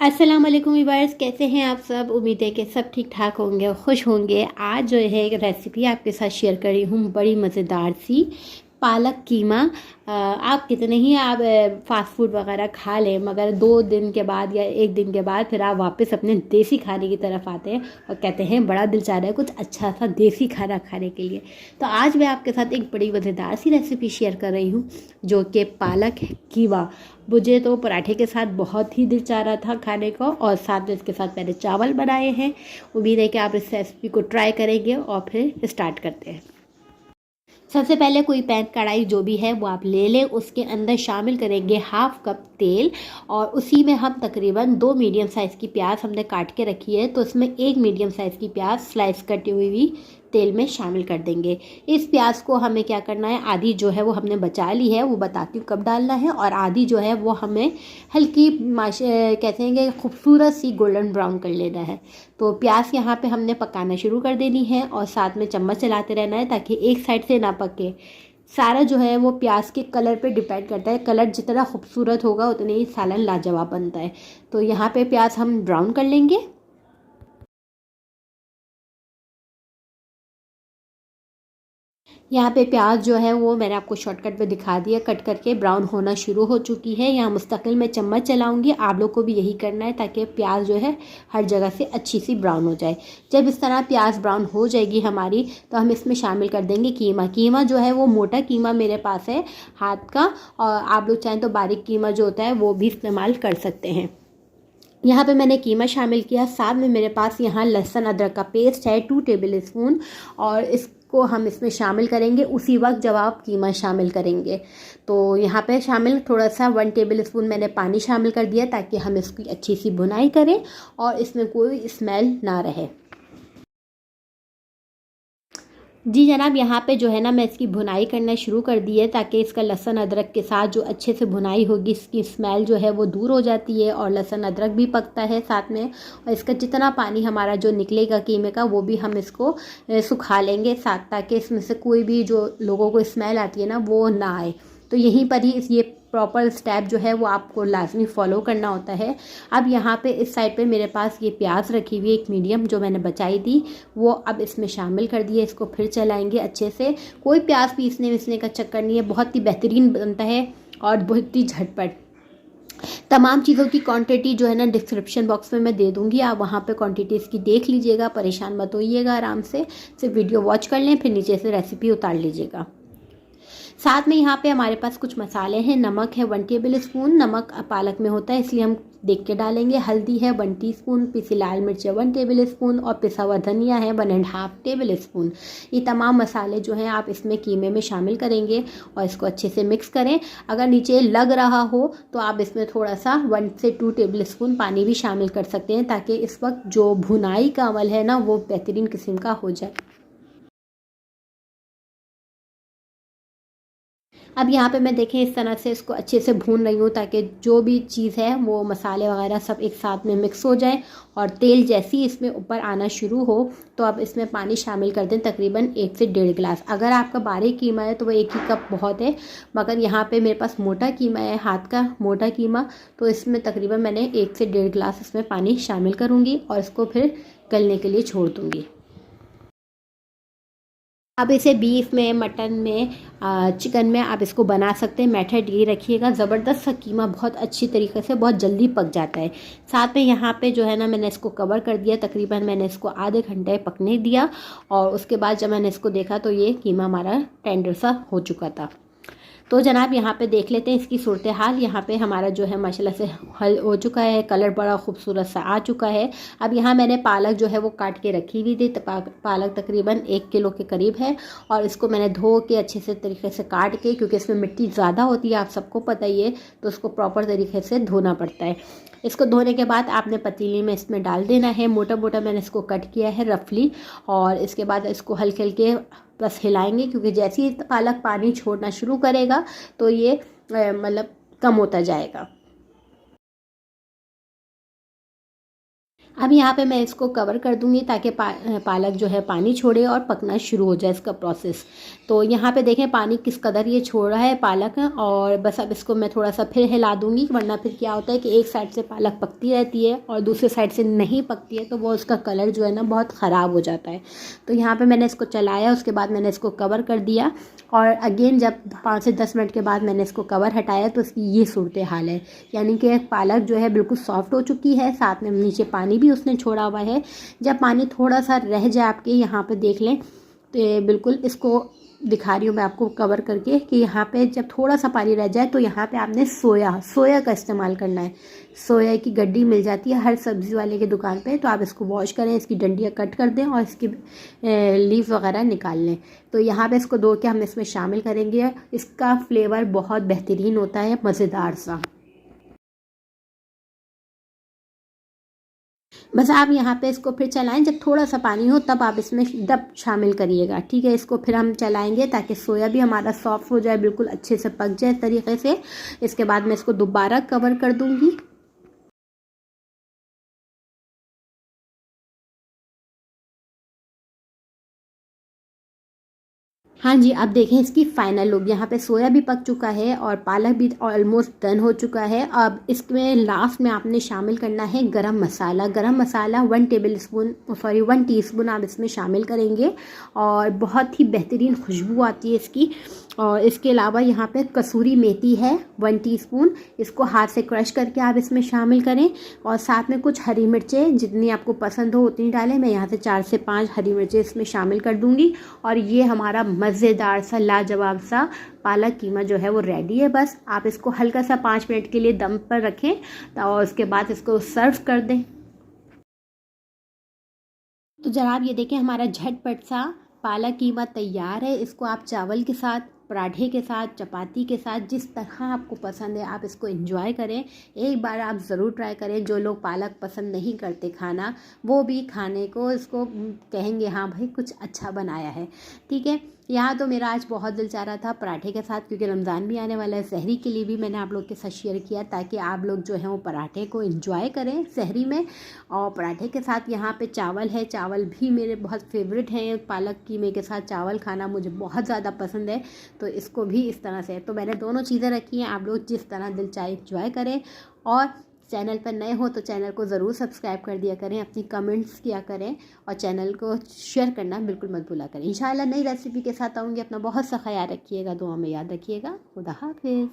अस्सलाम वालेकुम वीवर्स, कैसे हैं आप सब। उम्मीद है कि सब ठीक ठाक होंगे और खुश होंगे। आज जो है एक रेसिपी आपके साथ शेयर कर रही हूँ, बड़ी मज़ेदार सी पालक कीमा। आप कितने ही आप फास्ट फूड वगैरह खा लें, मगर 2 दिन के बाद या 1 दिन के बाद फिर आप वापस अपने देसी खाने की तरफ आते हैं और कहते हैं बड़ा दिल चाह रहा है कुछ अच्छा सा देसी खाना खाने के लिए। तो आज मैं आपके साथ एक बड़ी मज़ेदार सी रेसिपी शेयर कर रही हूँ जो कि पालक कीमा। मुझे तो पराठे के साथ बहुत ही दिल चाह रहा था खाने को, और साथ में इसके साथ मैंने चावल बनाए हैं। उम्मीद है कि आप इस रेसिपी को ट्राई करेंगे और फिर स्टार्ट करते हैं। सबसे पहले कोई पैन कढ़ाई जो भी है वो आप ले लें, उसके अंदर शामिल करेंगे 1/2 कप तेल, और उसी में हम तकरीबन 2 मीडियम साइज़ की प्याज हमने काट के रखी है, तो इसमें 1 मीडियम साइज़ की प्याज स्लाइस कटी हुई भी तेल में शामिल कर देंगे। इस प्याज को हमें क्या करना है, आधी जो है वो हमने बचा ली है, वो बताती हूँ कब डालना है, और आधी जो है वो हमें हल्की कहते हैं कि खूबसूरत सी गोल्डन ब्राउन कर लेना है। तो प्याज यहाँ पे हमने पकाना शुरू कर देनी है और साथ में चम्मच चलाते रहना है ताकि एक साइड से ना पके। सारा जो है वो प्याज के कलर पे डिपेंड करता है, कलर जितना खूबसूरत होगा उतने ही सालन लाजवाब बनता है। तो यहाँ पे प्याज हम ब्राउन कर लेंगे। यहाँ पे प्याज जो है वो मैंने आपको शॉर्टकट में दिखा दिया, कट करके ब्राउन होना शुरू हो चुकी है। यहाँ मुस्तकिल मैं चम्मच चलाऊंगी, आप लोग को भी यही करना है ताकि प्याज जो है हर जगह से अच्छी सी ब्राउन हो जाए। जब इस तरह प्याज ब्राउन हो जाएगी हमारी, तो हम इसमें शामिल कर देंगे कीमा। कीमा जो है वो मोटा कीमा मेरे पास है हाथ का, और आप लोग चाहें तो बारीक कीमा जो होता है वो भी इस्तेमाल कर सकते हैं। यहाँ पे मैंने कीमा शामिल किया, साथ में मेरे पास यहाँ लहसुन अदरक का पेस्ट है 2 टेबल स्पून, और इसको हम इसमें शामिल करेंगे उसी वक्त जब आप कीमा शामिल करेंगे। तो यहाँ पे शामिल थोड़ा सा 1 टेबल स्पून मैंने पानी शामिल कर दिया ताकि हम इसकी अच्छी सी भुनाई करें और इसमें कोई स्मेल ना रहे। जी जनाब, यहाँ पे जो है ना मैं इसकी भुनाई करना शुरू कर दी है ताकि इसका लहसुन अदरक के साथ जो अच्छे से भुनाई होगी, इसकी स्मेल जो है वो दूर हो जाती है और लहसुन अदरक भी पकता है साथ में। और इसका जितना पानी हमारा जो निकलेगा कीमे का वो भी हम इसको सुखा लेंगे साथ, ताकि इसमें से कोई भी जो लोगों को स्मेल आती है ना वो ना आए। तो यहीं पर ही ये प्रॉपर स्टेप जो है वो आपको लाजमी फॉलो करना होता है। अब यहाँ पे इस साइड पे मेरे पास ये प्याज रखी हुई एक मीडियम जो मैंने बचाई थी, वो अब इसमें शामिल कर दिए। इसको फिर चलाएंगे अच्छे से। कोई प्याज पीसने विसने का चक्कर नहीं है, बहुत ही बेहतरीन बनता है और बहुत ही झटपट। तमाम चीज़ों की क्वांटिटी जो है ना डिस्क्रिप्शन बॉक्स में मैं दे दूँगी, आप वहाँ पे क्वांटिटी इसकी देख लीजिएगा, परेशान मत होइएगा, आराम से सिर्फ वीडियो वॉच कर लें, फिर नीचे से रेसिपी उतार लीजिएगा। साथ में यहाँ पे हमारे पास कुछ मसाले हैं। नमक है 1 टेबल स्पून, नमक पालक में होता है इसलिए हम देख के डालेंगे। हल्दी है 1 टीस्पून, पिसी लाल मिर्च है 1 टेबल स्पून, और पिसा हुआ धनिया है 1.5 टेबल स्पून। ये तमाम मसाले जो हैं आप इसमें कीमे में शामिल करेंगे और इसको अच्छे से मिक्स करें। अगर नीचे लग रहा हो तो आप इसमें थोड़ा सा 1 से 2 टेबल स्पून पानी भी शामिल कर सकते हैं ताकि इस वक्त जो भुनाई का अमल है ना वो बेहतरीन किस्म का हो जाए। अब यहाँ पे मैं देखें इस तरह से इसको अच्छे से भून रही हूँ ताकि जो भी चीज़ है वो मसाले वगैरह सब एक साथ में मिक्स हो जाए। और तेल जैसे ही इसमें ऊपर आना शुरू हो तो आप इसमें पानी शामिल कर दें, तकरीबन 1 से 1.5 गिलास। अगर आपका बारीक कीमा है तो वो 1 ही कप बहुत है, मगर यहाँ पे मेरे पास मोटा कीमा है, हाथ का मोटा कीमा, तो इसमें तकरीबन मैंने 1 से 1.5 गिलास इसमें पानी शामिल करूँगी और इसको फिर गलने के लिए छोड़ दूँगी। आप इसे बीफ में, मटन में, चिकन में आप इसको बना सकते हैं। मेथड ये रखिएगा, ज़बरदस्त सा कीमा बहुत अच्छी तरीके से बहुत जल्दी पक जाता है। साथ में यहाँ पे जो है ना मैंने इसको कवर कर दिया, तकरीबन मैंने इसको आधे घंटे पकने दिया, और उसके बाद जब मैंने इसको देखा तो ये कीमा हमारा टेंडर सा हो चुका था। तो जनाब यहाँ पे देख लेते हैं इसकी सूरत हाल। यहाँ पे हमारा जो है माशाल्लाह से हल हो चुका है, कलर बड़ा खूबसूरत सा आ चुका है। अब यहाँ मैंने पालक जो है वो काट के रखी हुई थी, पालक तकरीबन 1 किलो के करीब है, और इसको मैंने धो के अच्छे से तरीके से काट के, क्योंकि इसमें मिट्टी ज़्यादा होती है आप सबको पता ही है, तो उसको प्रॉपर तरीके से धोना पड़ता है। इसको धोने के बाद आपने पतीली में इसमें डाल देना है। मोटा मोटा मैंने इसको कट किया है रफली, और इसके बाद इसको हल्के हल्के बस हिलाएंगे, क्योंकि जैसे ही पालक पानी छोड़ना शुरू करेगा तो ये मतलब कम होता जाएगा। अब यहाँ पे मैं इसको कवर कर दूँगी ताकि पालक जो है पानी छोड़े और पकना शुरू हो जाए इसका प्रोसेस। तो यहाँ पे देखें पानी किस कदर ये छोड़ रहा है पालक, और बस अब इसको मैं थोड़ा सा फिर हिला दूँगी, वरना फिर क्या होता है कि एक साइड से पालक पकती रहती है और दूसरी साइड से नहीं पकती है, तो वो उसका कलर जो है ना बहुत ख़राब हो जाता है। तो यहाँ पर मैंने इसको चलाया, उसके बाद मैंने इसको कवर कर दिया, और अगेन जब 5 से 10 मिनट के बाद मैंने इसको कवर हटाया तो इसकी ये सूरत हाल है, यानी कि पालक जो है बिल्कुल सॉफ्ट हो चुकी है, साथ में नीचे पानी भी उसने छोड़ा हुआ है। जब पानी थोड़ा सा रह जाए आपके यहाँ पे देख लें, तो बिल्कुल इसको दिखा रही हूँ मैं आपको कवर करके कि यहाँ पे जब थोड़ा सा पानी रह जाए तो यहाँ पे आपने सोया का इस्तेमाल करना है। सोया की गड्डी मिल जाती है हर सब्ज़ी वाले की दुकान पे, तो आप इसको वॉश करें, इसकी डंडियाँ कट कर दें और इसकी लीफ वगैरह निकाल लें। तो यहाँ पे इसको धो के हम इसमें शामिल करेंगे। इसका फ्लेवर बहुत बेहतरीन होता है, मज़ेदार सा। बस आप यहाँ पे इसको फिर चलाएं, जब थोड़ा सा पानी हो तब आप इसमें डब शामिल करिएगा, ठीक है। इसको फिर हम चलाएंगे ताकि सोया भी हमारा सॉफ्ट हो जाए, बिल्कुल अच्छे से पक जाए तरीके से। इसके बाद मैं इसको दोबारा कवर कर दूंगी। हाँ जी, अब देखें इसकी फाइनल लुक। यहाँ पे सोया भी पक चुका है और पालक भी ऑलमोस्ट डन हो चुका है। अब इसमें लास्ट में आपने शामिल करना है गरम मसाला। गरम मसाला 1 टीस्पून आप इसमें शामिल करेंगे और बहुत ही बेहतरीन खुशबू आती है इसकी। और इसके अलावा यहाँ पे कसूरी मेथी है 1 टीस्पून, इसको हाथ से क्रश करके आप इसमें शामिल करें। और साथ में कुछ हरी मिर्चें जितनी आपको पसंद हो उतनी डालें। मैं यहाँ से 4 से 5 हरी मिर्चें इसमें शामिल कर दूँगी और ये हमारा मज़ेदार सा लाजवाब सा पालक कीमा जो है वो रेडी है। बस आप इसको हल्का सा 5 मिनट के लिए दम पर रखें और उसके बाद इसको सर्व कर दें। तो जनाब ये देखें हमारा झटपट सा पालक कीमा तैयार है। इसको आप चावल के साथ, पराठे के साथ, चपाती के साथ, जिस तरह आपको पसंद है आप इसको एंजॉय करें। एक बार आप ज़रूर ट्राई करें। जो लोग पालक पसंद नहीं करते खाना, वो भी खाने को इसको कहेंगे हाँ भाई कुछ अच्छा बनाया है, ठीक है। यहाँ तो मेरा आज बहुत दिल चाह रहा था पराठे के साथ, क्योंकि रमज़ान भी आने वाला है। सहरी के लिए भी मैंने आप लोग के साथ शेयर किया ताकि आप लोग जो है वो पराठे को एंजॉय करें सहरी में। और पराठे के साथ यहाँ पे चावल है, चावल भी मेरे बहुत फेवरेट हैं। पालक कीमे के साथ चावल खाना मुझे बहुत ज़्यादा पसंद है, तो इसको भी इस तरह से, तो मैंने दोनों चीज़ें रखी हैं। आप लोग जिस तरह दिल चाहे एंजॉय करें। और चैनल पर नए हो तो चैनल को ज़रूर सब्सक्राइब कर दिया करें, अपनी कमेंट्स किया करें और चैनल को शेयर करना बिल्कुल मत भूला करें। इंशाल्लाह नई रेसिपी के साथ आऊँगी। अपना बहुत सा ख्याल रखिएगा, दुआ में याद रखिएगा। खुदा हाफिज़।